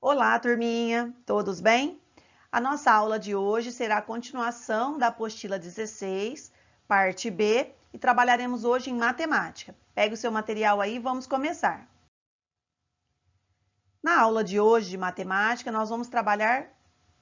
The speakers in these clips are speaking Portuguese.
Olá, turminha! Todos bem? A nossa aula de hoje será a continuação da apostila 16, parte B, e trabalharemos hoje em matemática. Pegue o seu material aí e vamos começar. Na aula de hoje de matemática, nós vamos trabalhar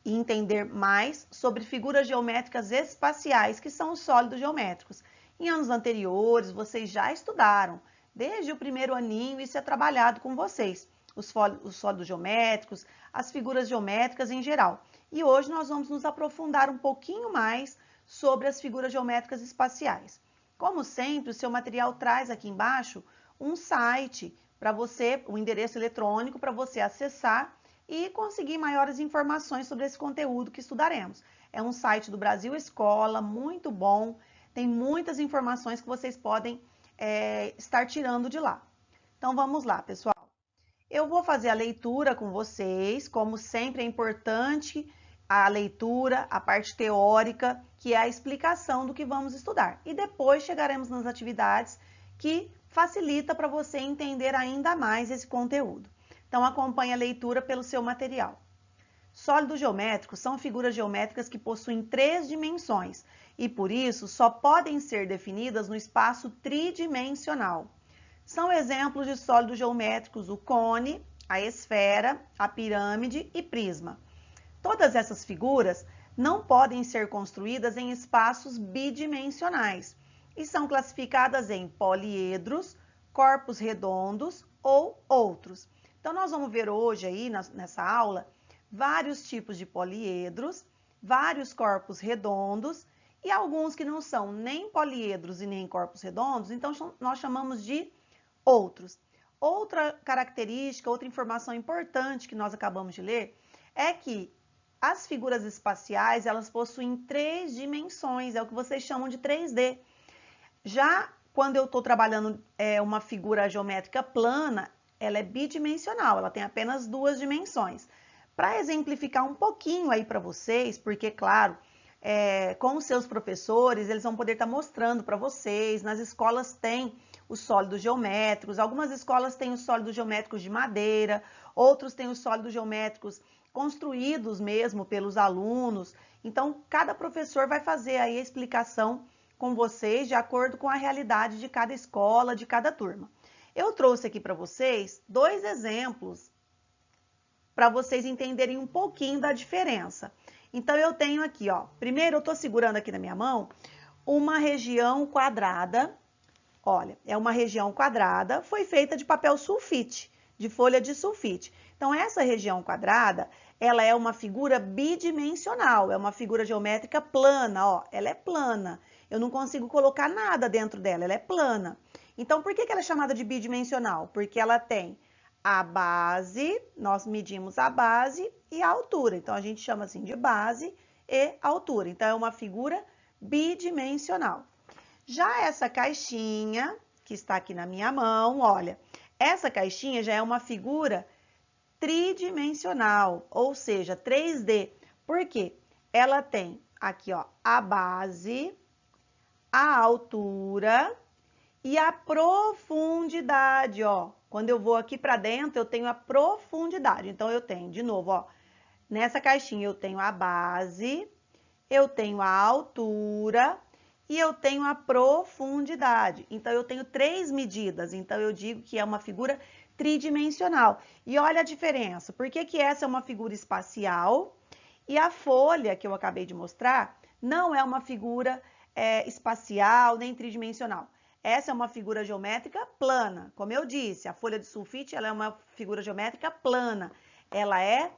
e entender mais sobre figuras geométricas espaciais, que são os sólidos geométricos. Em anos anteriores, vocês já estudaram. Desde o primeiro aninho, isso é trabalhado com vocês. Os sólidos geométricos, as figuras geométricas em geral. E hoje nós vamos nos aprofundar um pouquinho mais sobre as figuras geométricas espaciais. Como sempre, o seu material traz aqui embaixo um site para você, um endereço eletrônico para você acessar e conseguir maiores informações sobre esse conteúdo que estudaremos. É um site do Brasil Escola, muito bom, tem muitas informações que vocês podem estar tirando de lá. Então vamos lá, pessoal. Eu vou fazer a leitura com vocês, como sempre é importante a leitura, a parte teórica, que é a explicação do que vamos estudar. E depois chegaremos nas atividades que facilita para você entender ainda mais esse conteúdo. Então acompanhe a leitura pelo seu material. Sólidos geométricos são figuras geométricas que possuem 3 dimensões e por isso só podem ser definidas no espaço tridimensional. São exemplos de sólidos geométricos o cone, a esfera, a pirâmide e prisma. Todas essas figuras não podem ser construídas em espaços bidimensionais e são classificadas em poliedros, corpos redondos ou outros. Então, nós vamos ver hoje aí nessa aula vários tipos de poliedros, vários corpos redondos e alguns que não são nem poliedros e nem corpos redondos, então nós chamamos de outros. Outra característica, outra informação importante que nós acabamos de ler é que as figuras espaciais, elas possuem 3 dimensões, é o que vocês chamam de 3D. Já quando eu estou trabalhando uma figura geométrica plana, ela é bidimensional, ela tem apenas 2 dimensões. Para exemplificar um pouquinho aí para vocês, porque, claro, com os seus professores, eles vão poder estar mostrando para vocês, nas escolas tem os sólidos geométricos, algumas escolas têm os sólidos geométricos de madeira, outros têm os sólidos geométricos construídos mesmo pelos alunos. Então, cada professor vai fazer aí a explicação com vocês de acordo com a realidade de cada escola, de cada turma. Eu trouxe aqui para vocês 2 exemplos para vocês entenderem um pouquinho da diferença. Então, eu tenho aqui, ó, primeiro eu estou segurando aqui na minha mão uma região quadrada. Olha, é uma região quadrada, foi feita de papel sulfite, de folha de sulfite. Então, essa região quadrada, ela é uma figura bidimensional, é uma figura geométrica plana, ó, ela é plana. Eu não consigo colocar nada dentro dela, ela é plana. Então, por que ela é chamada de bidimensional? Porque ela tem a base, nós medimos a base e a altura. Então, a gente chama assim de base e altura. Então, é uma figura bidimensional. Já essa caixinha, que está aqui na minha mão, olha, essa caixinha já é uma figura tridimensional, ou seja, 3D. Por quê? Ela tem aqui, ó, a base, a altura e a profundidade, ó. Quando eu vou aqui para dentro, eu tenho a profundidade. Então, eu tenho, de novo, ó, nessa caixinha eu tenho a base, eu tenho a altura e eu tenho a profundidade. Então, eu tenho 3 medidas. Então, eu digo que é uma figura tridimensional. E olha a diferença. Por que que essa é uma figura espacial e a folha que eu acabei de mostrar não é uma figura espacial nem tridimensional? Essa é uma figura geométrica plana. Como eu disse, a folha de sulfite ela é uma figura geométrica plana. Ela é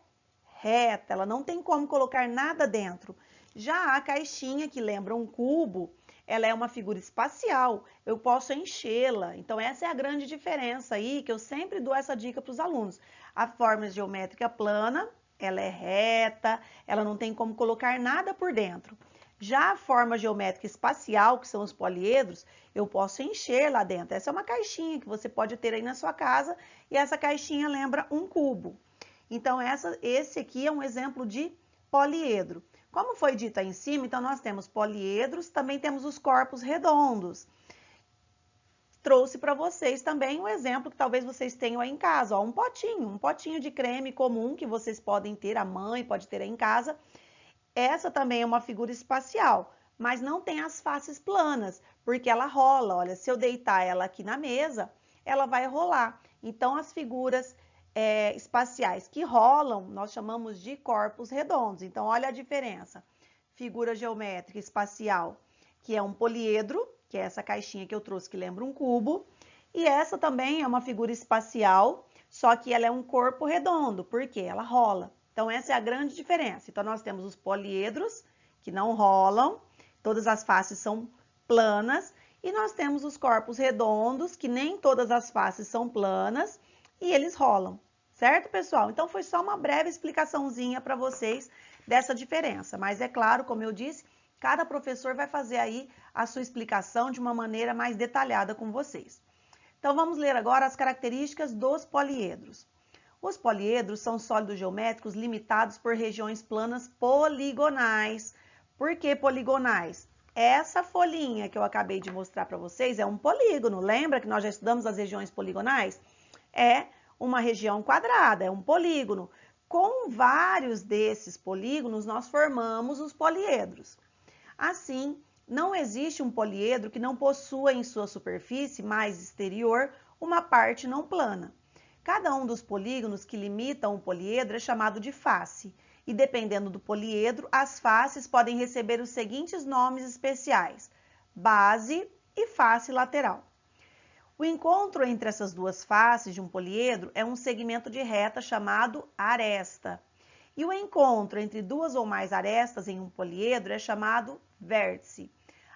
reta, ela não tem como colocar nada dentro. Já a caixinha, que lembra um cubo, ela é uma figura espacial, eu posso enchê-la. Então, essa é a grande diferença aí, que eu sempre dou essa dica para os alunos. A forma geométrica plana, ela é reta, ela não tem como colocar nada por dentro. Já a forma geométrica espacial, que são os poliedros, eu posso encher lá dentro. Essa é uma caixinha que você pode ter aí na sua casa e essa caixinha lembra um cubo. Então, esse aqui é um exemplo de poliedro. Como foi dito aí em cima, então nós temos poliedros, também temos os corpos redondos. trouxe para vocês também um exemplo que talvez vocês tenham aí em casa, ó, um potinho de creme comum que vocês podem ter, a mãe pode ter aí em casa. Essa também é uma figura espacial, mas não tem as faces planas, porque ela rola. Olha, se eu deitar ela aqui na mesa, ela vai rolar. Então, as figuras espaciais que rolam, nós chamamos de corpos redondos. Então, olha a diferença. Figura geométrica espacial, que é um poliedro, que é essa caixinha que eu trouxe que lembra um cubo. E essa também é uma figura espacial, só que ela é um corpo redondo, porque ela rola. Então, essa é a grande diferença. Então, nós temos os poliedros, que não rolam, todas as faces são planas, e nós temos os corpos redondos, que nem todas as faces são planas, e eles rolam. Certo, pessoal? Então, foi só uma breve explicaçãozinha para vocês dessa diferença. Mas, é claro, como eu disse, cada professor vai fazer aí a sua explicação de uma maneira mais detalhada com vocês. Então, vamos ler agora as características dos poliedros. Os poliedros são sólidos geométricos limitados por regiões planas poligonais. Por que poligonais? Essa folhinha que eu acabei de mostrar para vocês é um polígono. Lembra que nós já estudamos as regiões poligonais? É uma região quadrada, é um polígono. Com vários desses polígonos, nós formamos os poliedros. Assim, não existe um poliedro que não possua em sua superfície mais exterior uma parte não plana. Cada um dos polígonos que limitam o poliedro é chamado de face, e dependendo do poliedro, as faces podem receber os seguintes nomes especiais: base e face lateral. O encontro entre essas duas faces de um poliedro é um segmento de reta chamado aresta. E o encontro entre duas ou mais arestas em um poliedro é chamado vértice.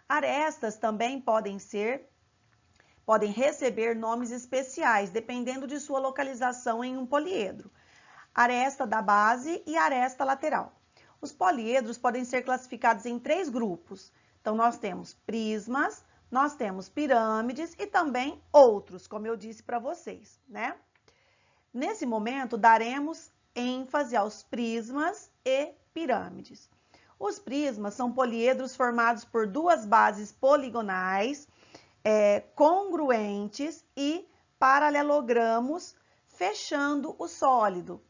Arestas também podem receber nomes especiais, dependendo de sua localização em um poliedro. Aresta da base e aresta lateral. Os poliedros podem ser classificados em 3 grupos. Então, nós temos prismas, nós temos pirâmides e também outros, como eu disse para vocês, né? Nesse momento, daremos ênfase aos prismas e pirâmides. Os prismas são poliedros formados por duas bases poligonais, congruentes e paralelogramos fechando o sólido.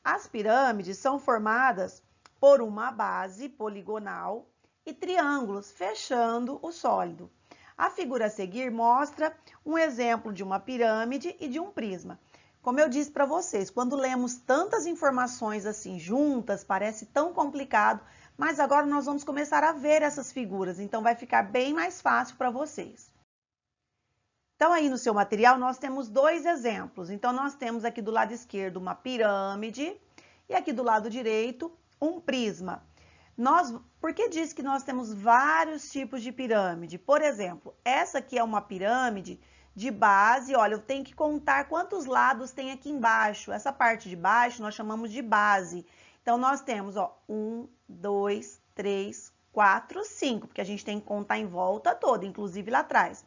As pirâmides são formadas por uma base poligonal e triângulos fechando o sólido. A figura a seguir mostra um exemplo de uma pirâmide e de um prisma. Como eu disse para vocês, quando lemos tantas informações assim juntas, parece tão complicado, mas agora nós vamos começar a ver essas figuras, então vai ficar bem mais fácil para vocês. Então, aí no seu material, nós temos 2 exemplos. Então, nós temos aqui do lado esquerdo uma pirâmide e aqui do lado direito um prisma. Por que diz que nós temos vários tipos de pirâmide? Por exemplo, essa aqui é uma pirâmide de base. Olha, eu tenho que contar quantos lados tem aqui embaixo. Essa parte de baixo nós chamamos de base. Então, nós temos, ó, 1, 2, 3, 4, 5, porque a gente tem que contar em volta toda, inclusive lá atrás.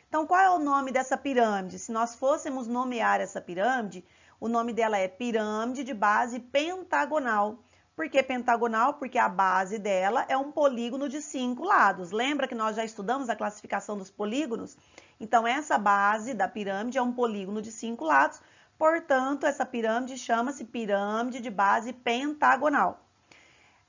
Então, qual é o nome dessa pirâmide? Se nós fôssemos nomear essa pirâmide, o nome dela é pirâmide de base pentagonal. Por que pentagonal? Porque a base dela é um polígono de 5 lados. Lembra que nós já estudamos a classificação dos polígonos? Então, essa base da pirâmide é um polígono de 5 lados. Portanto, essa pirâmide chama-se pirâmide de base pentagonal.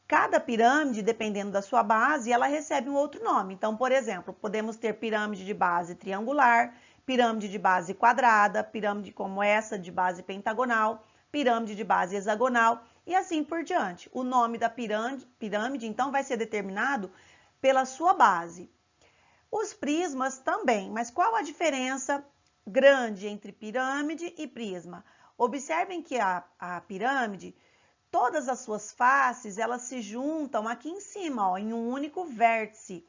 Cada pirâmide, dependendo da sua base, ela recebe um outro nome. Então, por exemplo, podemos ter pirâmide de base triangular, pirâmide de base quadrada, pirâmide como essa de base pentagonal, pirâmide de base hexagonal e assim por diante. O nome da pirâmide, então, vai ser determinado pela sua base. Os prismas também, mas qual a diferença grande entre pirâmide e prisma? Observem que a pirâmide, todas as suas faces, elas se juntam aqui em cima, ó, em um único vértice,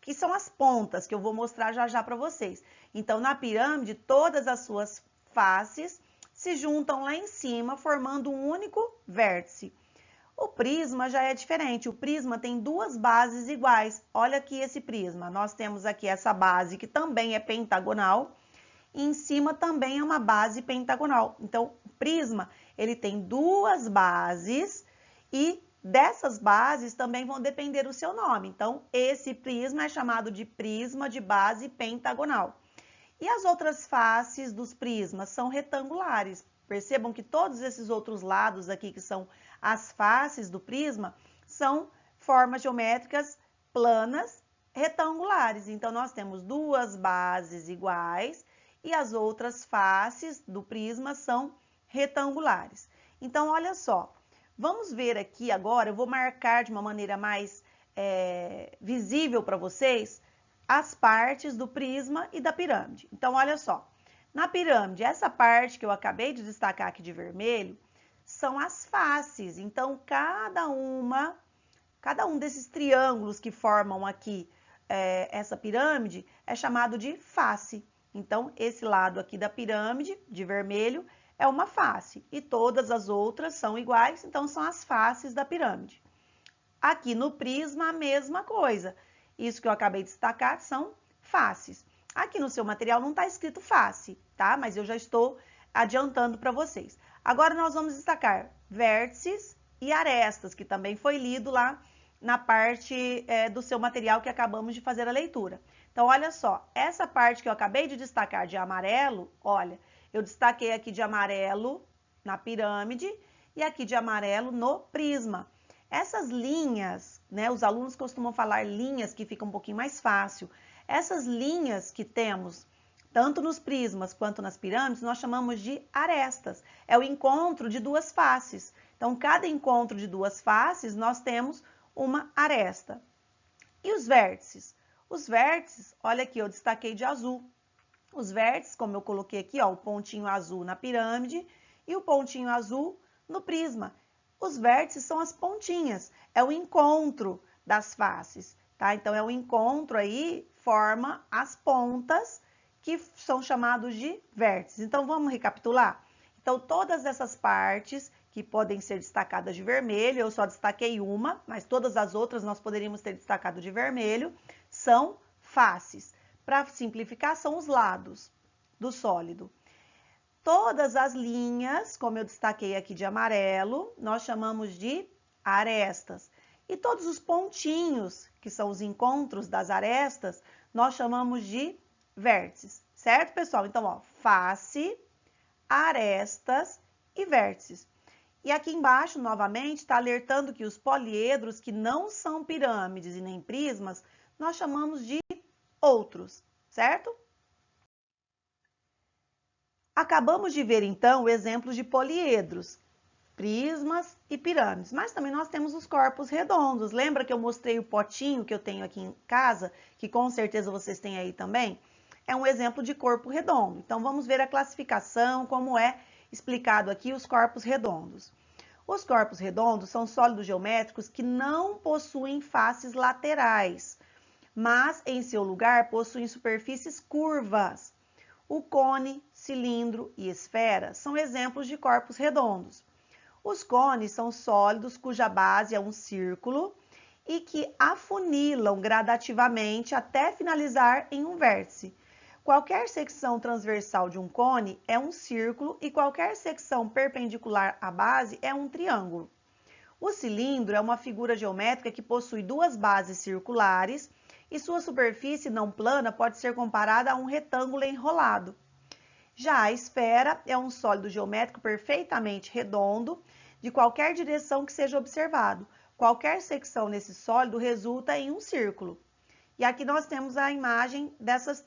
que são as pontas, que eu vou mostrar já já para vocês. Então, na pirâmide, todas as suas faces se juntam lá em cima, formando um único vértice. O prisma já é diferente. O prisma tem 2 bases iguais. Olha aqui esse prisma. Nós temos aqui essa base que também é pentagonal. E em cima também é uma base pentagonal. Então, o prisma, ele tem 2 bases e dessas bases também vão depender o seu nome. Então, esse prisma é chamado de prisma de base pentagonal. E as outras faces dos prismas são retangulares. Percebam que todos esses outros lados aqui, que são as faces do prisma, são formas geométricas planas retangulares. Então, nós temos duas bases iguais e as outras faces do prisma são retangulares. Então, olha só, vamos ver aqui agora, eu vou marcar de uma maneira mais visível para vocês as partes do prisma e da pirâmide. Então, olha só, na pirâmide, essa parte que eu acabei de destacar aqui de vermelho, são as faces. Então, cada um desses triângulos que formam aqui essa pirâmide é chamado de face. Então, esse lado aqui da pirâmide, de vermelho, é uma face. E todas as outras são iguais, então são as faces da pirâmide. Aqui no prisma, a mesma coisa. Isso que eu acabei de destacar são faces. Aqui no seu material não está escrito face, tá? Mas eu já estou adiantando para vocês. Agora nós vamos destacar vértices e arestas, que também foi lido lá na parte do seu material que acabamos de fazer a leitura. Então, olha só, essa parte que eu acabei de destacar de amarelo, olha, eu destaquei aqui de amarelo na pirâmide e aqui de amarelo no prisma. Essas linhas, né, os alunos costumam falar linhas que fica um pouquinho mais fácil. Essas linhas que temos, tanto nos prismas quanto nas pirâmides, nós chamamos de arestas. É o encontro de duas faces. Então, cada encontro de duas faces, nós temos uma aresta. E os vértices? Os vértices, olha aqui, eu destaquei de azul. Os vértices, como eu coloquei aqui, ó, o pontinho azul na pirâmide e o pontinho azul no prisma. Os vértices são as pontinhas, é o encontro das faces, tá? Então, é o encontro aí, forma as pontas, que são chamados de vértices. Então, vamos recapitular? Então, todas essas partes que podem ser destacadas de vermelho, eu só destaquei uma, mas todas as outras nós poderíamos ter destacado de vermelho, são faces. Para simplificar, são os lados do sólido. Todas as linhas, como eu destaquei aqui de amarelo, nós chamamos de arestas. E todos os pontinhos, que são os encontros das arestas, nós chamamos de vértices. Certo, pessoal? Então, ó, face, arestas e vértices. E aqui embaixo, novamente, está alertando que os poliedros, que não são pirâmides e nem prismas, nós chamamos de outros, certo? Acabamos de ver, então, exemplos de poliedros, prismas e pirâmides, mas também nós temos os corpos redondos. Lembra que eu mostrei o potinho que eu tenho aqui em casa, que com certeza vocês têm aí também? É um exemplo de corpo redondo. Então, vamos ver a classificação, como é explicado aqui os corpos redondos. Os corpos redondos são sólidos geométricos que não possuem faces laterais, mas em seu lugar possuem superfícies curvas. O cone, cilindro e esfera são exemplos de corpos redondos. Os cones são sólidos cuja base é um círculo e que afunilam gradativamente até finalizar em um vértice. Qualquer secção transversal de um cone é um círculo e qualquer secção perpendicular à base é um triângulo. O cilindro é uma figura geométrica que possui duas bases circulares e sua superfície não plana pode ser comparada a um retângulo enrolado. Já a esfera é um sólido geométrico perfeitamente redondo, de qualquer direção que seja observado. Qualquer secção nesse sólido resulta em um círculo. E aqui nós temos a imagem desses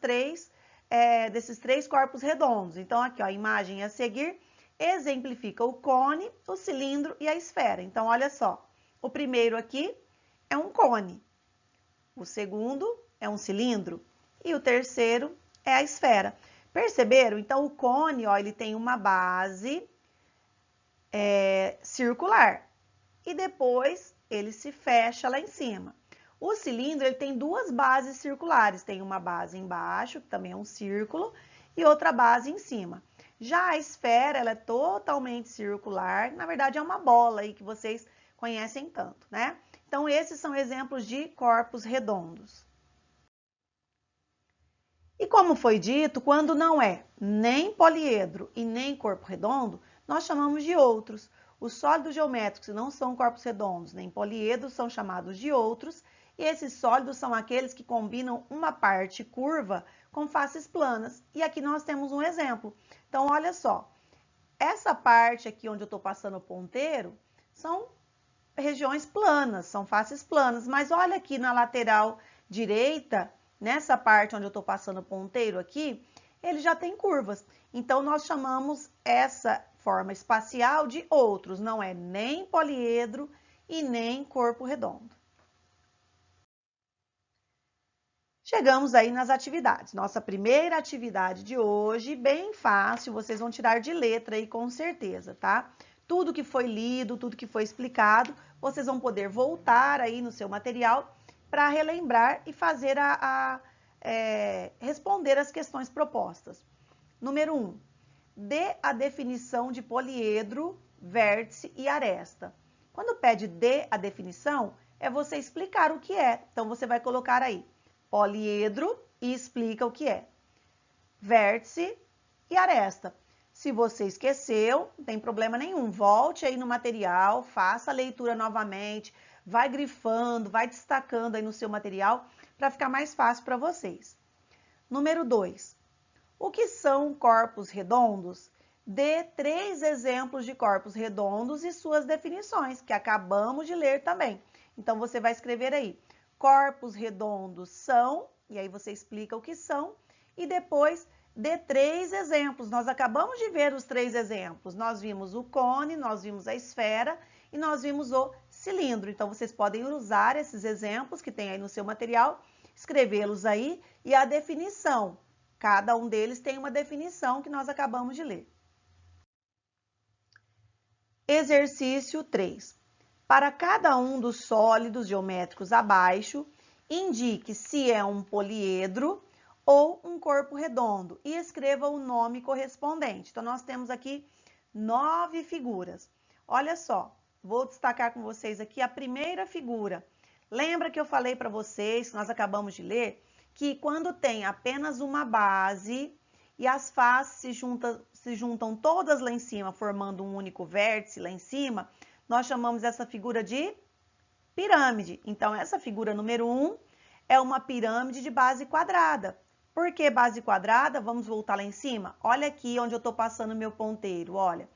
três corpos redondos. Então, aqui ó, a imagem a seguir exemplifica o cone, o cilindro e a esfera. Então, olha só, o primeiro aqui é um cone. O segundo é um cilindro e o terceiro é a esfera. Perceberam? Então, o cone, ó, ele tem uma base circular e depois ele se fecha lá em cima. O cilindro, ele tem duas bases circulares. Tem uma base embaixo, que também é um círculo, e outra base em cima. Já a esfera, ela é totalmente circular. Na verdade, é uma bola aí que vocês conhecem tanto, né? Então, esses são exemplos de corpos redondos. E como foi dito, quando não é nem poliedro e nem corpo redondo, nós chamamos de outros. Os sólidos geométricos que não são corpos redondos nem poliedros são chamados de outros, E esses sólidos são aqueles que combinam uma parte curva com faces planas. E aqui nós temos um exemplo. Então, olha só. Essa parte aqui onde eu estou passando o ponteiro são regiões planas, são faces planas. Mas olha aqui na lateral direita, nessa parte onde eu estou passando o ponteiro aqui, ele já tem curvas. Então, nós chamamos essa forma espacial de outros. Não é nem poliedro e nem corpo redondo. Chegamos aí nas atividades. Nossa primeira atividade de hoje, bem fácil, vocês vão tirar de letra aí com certeza, tá? Tudo que foi lido, tudo que foi explicado, vocês vão poder voltar aí no seu material para relembrar e fazer responder as questões propostas. Número 1. Dê a definição de poliedro, vértice e aresta. Quando pede dê a definição, é você explicar o que é. Então, você vai colocar aí poliedro e explica o que é. Vértice e aresta. Se você esqueceu, não tem problema nenhum. Volte aí no material, faça a leitura novamente, vai grifando, vai destacando aí no seu material para ficar mais fácil para vocês. Número 2. O que são corpos redondos? Dê 3 exemplos de corpos redondos e suas definições, que acabamos de ler também. Então, você vai escrever aí. Corpos redondos são, e aí você explica o que são, e depois dê 3 exemplos. Nós acabamos de ver os 3 exemplos. Nós vimos o cone, nós vimos a esfera e nós vimos o cilindro. Então, vocês podem usar esses exemplos que tem aí no seu material, escrevê-los aí e a definição. Cada um deles tem uma definição que nós acabamos de ler. Exercício 3. Para cada um dos sólidos geométricos abaixo, indique se é um poliedro ou um corpo redondo e escreva o nome correspondente. Então, nós temos aqui 9 figuras. Olha só, vou destacar com vocês aqui a primeira figura. Lembra que eu falei para vocês, que nós acabamos de ler, que quando tem apenas uma base e as faces se juntam todas lá em cima, formando um único vértice lá em cima, nós chamamos essa figura de pirâmide. Então, essa figura número 1 é uma pirâmide de base quadrada. Por que base quadrada? Vamos voltar lá em cima? Olha aqui onde eu estou passando meu ponteiro, olha.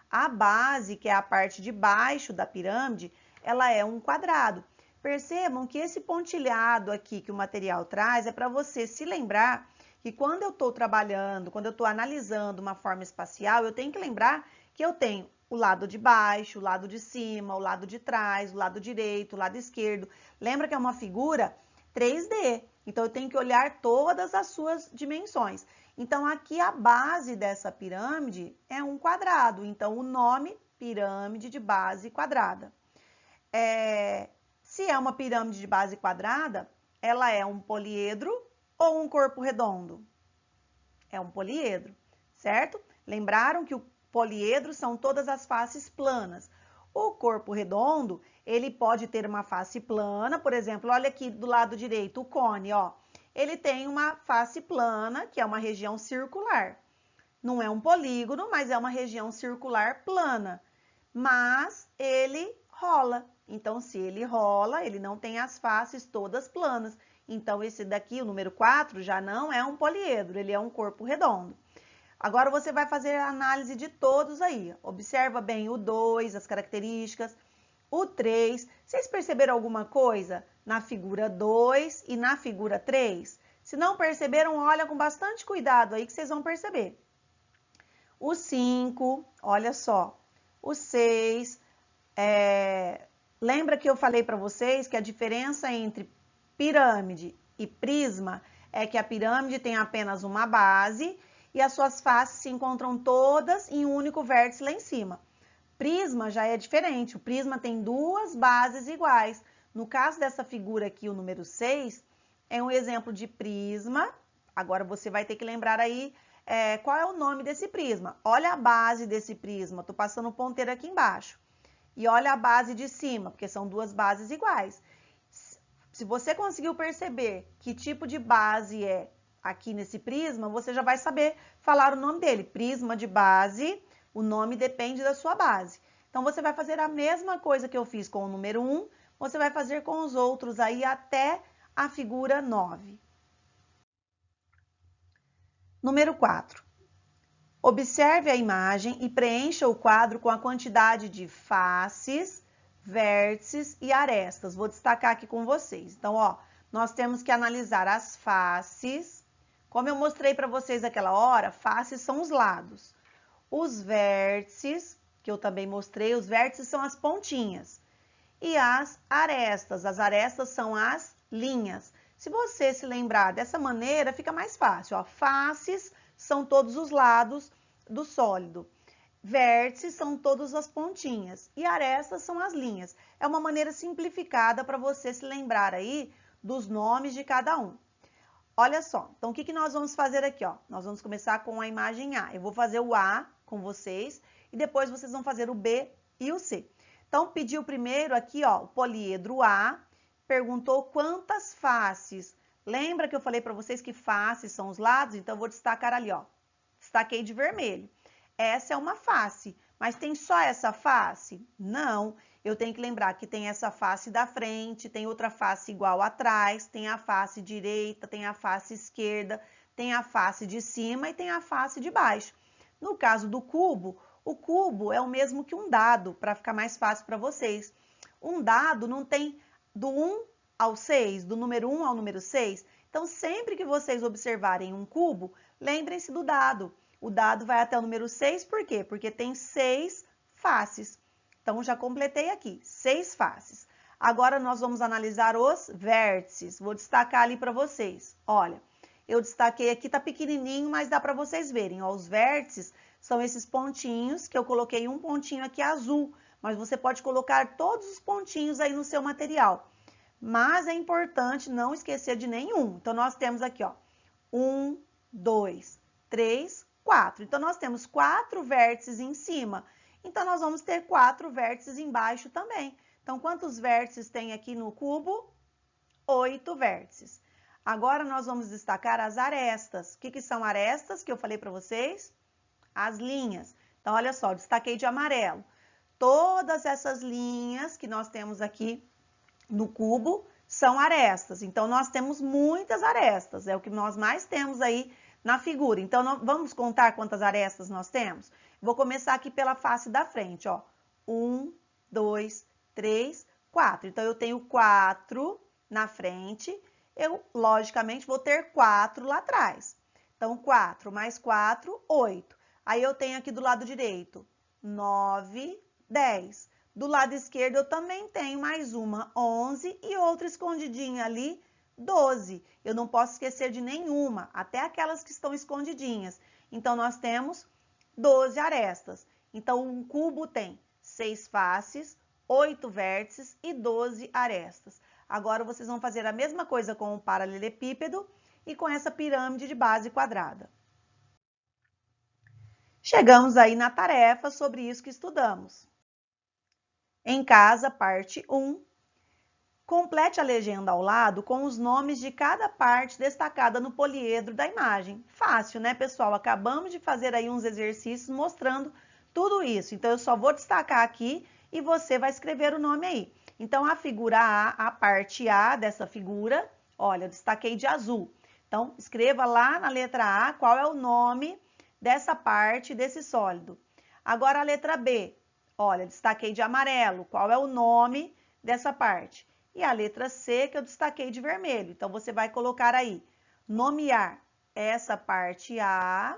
A base, que é a parte de baixo da pirâmide, ela é um quadrado. Percebam que esse pontilhado aqui que o material traz é para você se lembrar que quando eu estou trabalhando, quando eu estou analisando uma forma espacial, eu tenho que lembrar que eu tenho o lado de baixo, o lado de cima, o lado de trás, o lado direito, o lado esquerdo. Lembra que é uma figura 3D, então eu tenho que olhar todas as suas dimensões. Então, aqui a base dessa pirâmide é um quadrado, então o nome, pirâmide de base quadrada. Se é uma pirâmide de base quadrada, ela é um poliedro ou um corpo redondo? É um poliedro, certo? Lembraram que o poliedro são todas as faces planas. O corpo redondo, ele pode ter uma face plana, por exemplo, olha aqui do lado direito, o cone, ó. Ele tem uma face plana, que é uma região circular. Não é um polígono, mas é uma região circular plana. Mas ele rola. Então, se ele rola, ele não tem as faces todas planas. Então, esse daqui, o número 4, já não é um poliedro, ele é um corpo redondo. Agora, você vai fazer a análise de todos aí. Observa bem o 2, as características. O 3, vocês perceberam alguma coisa na figura 2 e na figura 3? Se não perceberam, olha com bastante cuidado aí que vocês vão perceber. O 5, olha só. O 6, lembra que eu falei para vocês que a diferença entre pirâmide e prisma é que a pirâmide tem apenas uma base e as suas faces se encontram todas em um único vértice lá em cima. Prisma já é diferente, o prisma tem 2 bases iguais. No caso dessa figura aqui, o número 6, é um exemplo de prisma. Agora você vai ter que lembrar aí qual é o nome desse prisma. Olha a base desse prisma, estou passando o ponteiro aqui embaixo. E olha a base de cima, porque são 2 bases iguais. Se você conseguiu perceber que tipo de base é aqui nesse prisma, você já vai saber falar o nome dele. Prisma de base, o nome depende da sua base. Então, você vai fazer a mesma coisa que eu fiz com o número 1, você vai fazer com os outros aí até a figura 9. Número 4. Observe a imagem e preencha o quadro com a quantidade de faces, vértices e arestas. Vou destacar aqui com vocês. Então, ó, nós temos que analisar as faces. Como eu mostrei para vocês aquela hora, faces são os lados. Os vértices, que eu também mostrei, os vértices são as pontinhas. E as arestas são as linhas. Se você se lembrar dessa maneira, fica mais fácil. Ó. Faces são todos os lados do sólido. Vértices são todas as pontinhas. E arestas são as linhas. É uma maneira simplificada para você se lembrar aí dos nomes de cada um. Olha só, então o que nós vamos fazer aqui? Ó? Nós vamos começar com a imagem A. Eu vou fazer o A com vocês e depois vocês vão fazer o B e o C. Então, pediu primeiro aqui, ó, o poliedro A, perguntou quantas faces. Lembra que eu falei para vocês que faces são os lados? Então, eu vou destacar ali, ó. Destaquei de vermelho. Essa é uma face, mas tem só essa face? Não. Eu tenho que lembrar que tem essa face da frente, tem outra face igual atrás, tem a face direita, tem a face esquerda, tem a face de cima e tem a face de baixo. No caso do cubo, o cubo é o mesmo que um dado, para ficar mais fácil para vocês. Um dado não tem do 1 ao 6, do número 1 ao número 6. Então, sempre que vocês observarem um cubo, lembrem-se do dado. O dado vai até o número 6, por quê? Porque tem 6 faces. Então, já completei aqui, 6 faces. Agora, nós vamos analisar os vértices. Vou destacar ali para vocês. Olha, eu destaquei aqui, tá pequenininho, mas dá para vocês verem. Ó, os vértices são esses pontinhos, que eu coloquei um pontinho aqui azul, mas você pode colocar todos os pontinhos aí no seu material. Mas é importante não esquecer de nenhum. Então, nós temos aqui, ó, 1, 2, 3, 4. Então, nós temos 4 vértices em cima. Então, nós vamos ter 4 vértices embaixo também. Então, quantos vértices tem aqui no cubo? 8 vértices. Agora, nós vamos destacar as arestas. O que são arestas que eu falei para vocês? As linhas. Então, olha só, destaquei de amarelo. Todas essas linhas que nós temos aqui no cubo são arestas. Então, nós temos muitas arestas. É o que nós mais temos aí na figura. Então, vamos contar quantas arestas nós temos? Vou começar aqui pela face da frente, ó. 1, 2, 3, 4. Então, eu tenho 4 na frente. Eu, logicamente, vou ter 4 lá atrás. Então, 4 mais 4, 8. Aí, eu tenho aqui do lado direito 9, 10. Do lado esquerdo, eu também tenho mais uma, 11, e outra escondidinha ali, 12. Eu não posso esquecer de nenhuma, até aquelas que estão escondidinhas. Então, nós temos 12 arestas. Então, um cubo tem 6 faces, 8 vértices e 12 arestas. Agora, vocês vão fazer a mesma coisa com o paralelepípedo e com essa pirâmide de base quadrada. Chegamos aí na tarefa sobre isso que estudamos. Em casa, parte 1. Complete a legenda ao lado com os nomes de cada parte destacada no poliedro da imagem. Fácil, né, pessoal? Acabamos de fazer aí uns exercícios mostrando tudo isso. Então, eu só vou destacar aqui e você vai escrever o nome aí. Então, a figura A, a parte A dessa figura, olha, eu destaquei de azul. Então, escreva lá na letra A qual é o nome dessa parte desse sólido. Agora, a letra B, olha, destaquei de amarelo. Qual é o nome dessa parte? E a letra C, que eu destaquei de vermelho. Então, você vai colocar aí, nomear essa parte A,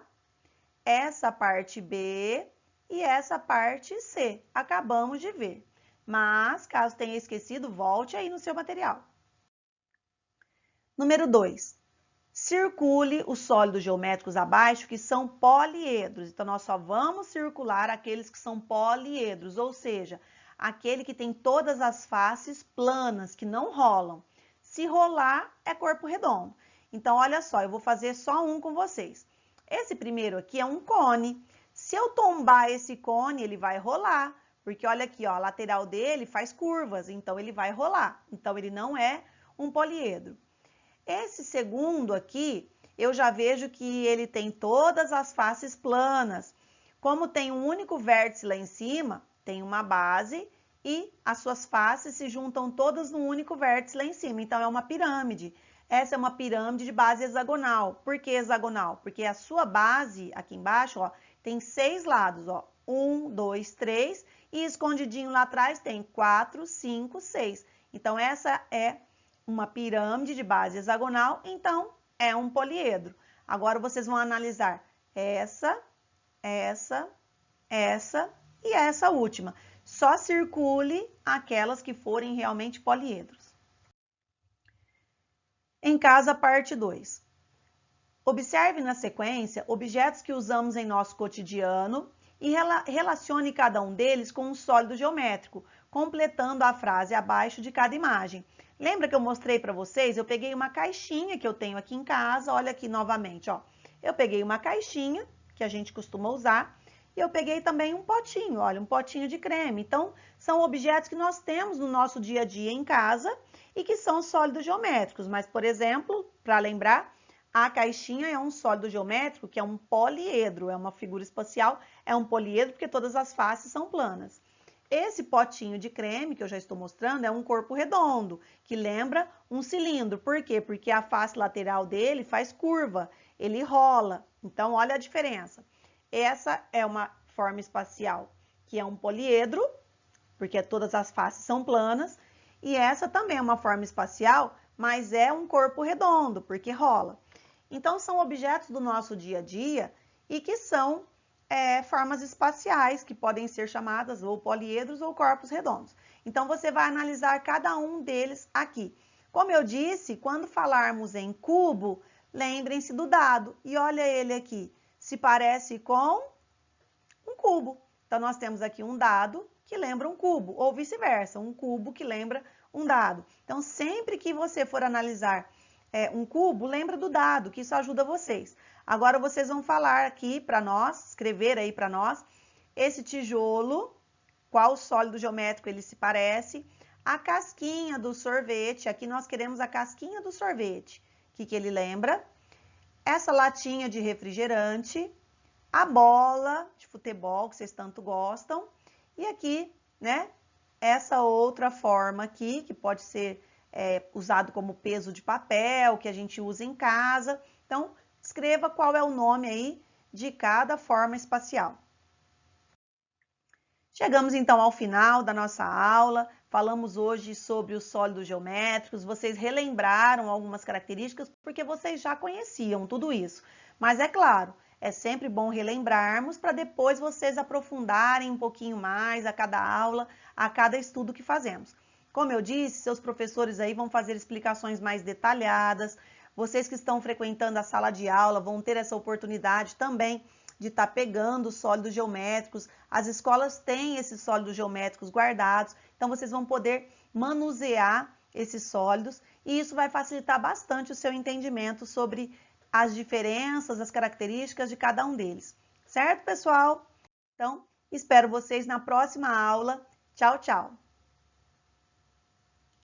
essa parte B e essa parte C. Acabamos de ver. Mas, caso tenha esquecido, volte aí no seu material. Número 2. Circule os sólidos geométricos abaixo que são poliedros. Então, nós só vamos circular aqueles que são poliedros, ou seja, aquele que tem todas as faces planas, que não rolam. Se rolar, é corpo redondo. Então, olha só, eu vou fazer só um com vocês. Esse primeiro aqui é um cone. Se eu tombar esse cone, ele vai rolar, porque olha aqui, ó, a lateral dele faz curvas, então ele vai rolar. Então, ele não é um poliedro. Esse segundo aqui, eu já vejo que ele tem todas as faces planas. Como tem um único vértice lá em cima, tem uma base e as suas faces se juntam todas num único vértice lá em cima. Então, é uma pirâmide. Essa é uma pirâmide de base hexagonal. Por que hexagonal? Porque a sua base, aqui embaixo, ó, tem 6 lados, ó. 1, 2, 3, e escondidinho lá atrás tem 4, 5, 6. Então, essa é uma pirâmide de base hexagonal, então é um poliedro. Agora, vocês vão analisar essa e essa última. Só circule aquelas que forem realmente poliedros. Em casa, parte 2. Observe na sequência objetos que usamos em nosso cotidiano e relacione cada um deles com um sólido geométrico, completando a frase abaixo de cada imagem. Lembra que eu mostrei para vocês? Eu peguei uma caixinha que eu tenho aqui em casa, olha aqui novamente, ó. Eu peguei uma caixinha, que a gente costuma usar, e eu peguei também um potinho, olha, um potinho de creme. Então, são objetos que nós temos no nosso dia a dia em casa e que são sólidos geométricos. Mas, por exemplo, para lembrar, a caixinha é um sólido geométrico que é um poliedro, é uma figura espacial, é um poliedro porque todas as faces são planas. Esse potinho de creme que eu já estou mostrando é um corpo redondo, que lembra um cilindro. Por quê? Porque a face lateral dele faz curva, ele rola. Então, olha a diferença. Essa é uma forma espacial, que é um poliedro, porque todas as faces são planas. E essa também é uma forma espacial, mas é um corpo redondo, porque rola. Então, são objetos do nosso dia a dia e que são formas espaciais, que podem ser chamadas ou poliedros ou corpos redondos. Então, você vai analisar cada um deles aqui. Como eu disse, quando falarmos em cubo, lembrem-se do dado. E olha ele aqui, se parece com um cubo. Então, nós temos aqui um dado que lembra um cubo, ou vice-versa, um cubo que lembra um dado. Então, sempre que você for analisar um cubo, lembra do dado, que isso ajuda vocês. Agora, vocês vão falar aqui para nós, escrever aí para nós, esse tijolo, qual sólido geométrico ele se parece, a casquinha do sorvete, aqui nós queremos a casquinha do sorvete, o que ele lembra, essa latinha de refrigerante, a bola de futebol, que vocês tanto gostam, e aqui, né, essa outra forma aqui, que pode ser usado como peso de papel, que a gente usa em casa. Então, escreva qual é o nome aí de cada forma espacial. Chegamos então ao final da nossa aula. Falamos hoje sobre os sólidos geométricos. Vocês relembraram algumas características porque vocês já conheciam tudo isso. Mas é claro, é sempre bom relembrarmos para depois vocês aprofundarem um pouquinho mais a cada aula, a cada estudo que fazemos. Como eu disse, seus professores aí vão fazer explicações mais detalhadas. Vocês que estão frequentando a sala de aula vão ter essa oportunidade também de estar pegando os sólidos geométricos. As escolas têm esses sólidos geométricos guardados, então vocês vão poder manusear esses sólidos e isso vai facilitar bastante o seu entendimento sobre as diferenças, as características de cada um deles. Certo, pessoal? Então, espero vocês na próxima aula. Tchau, tchau!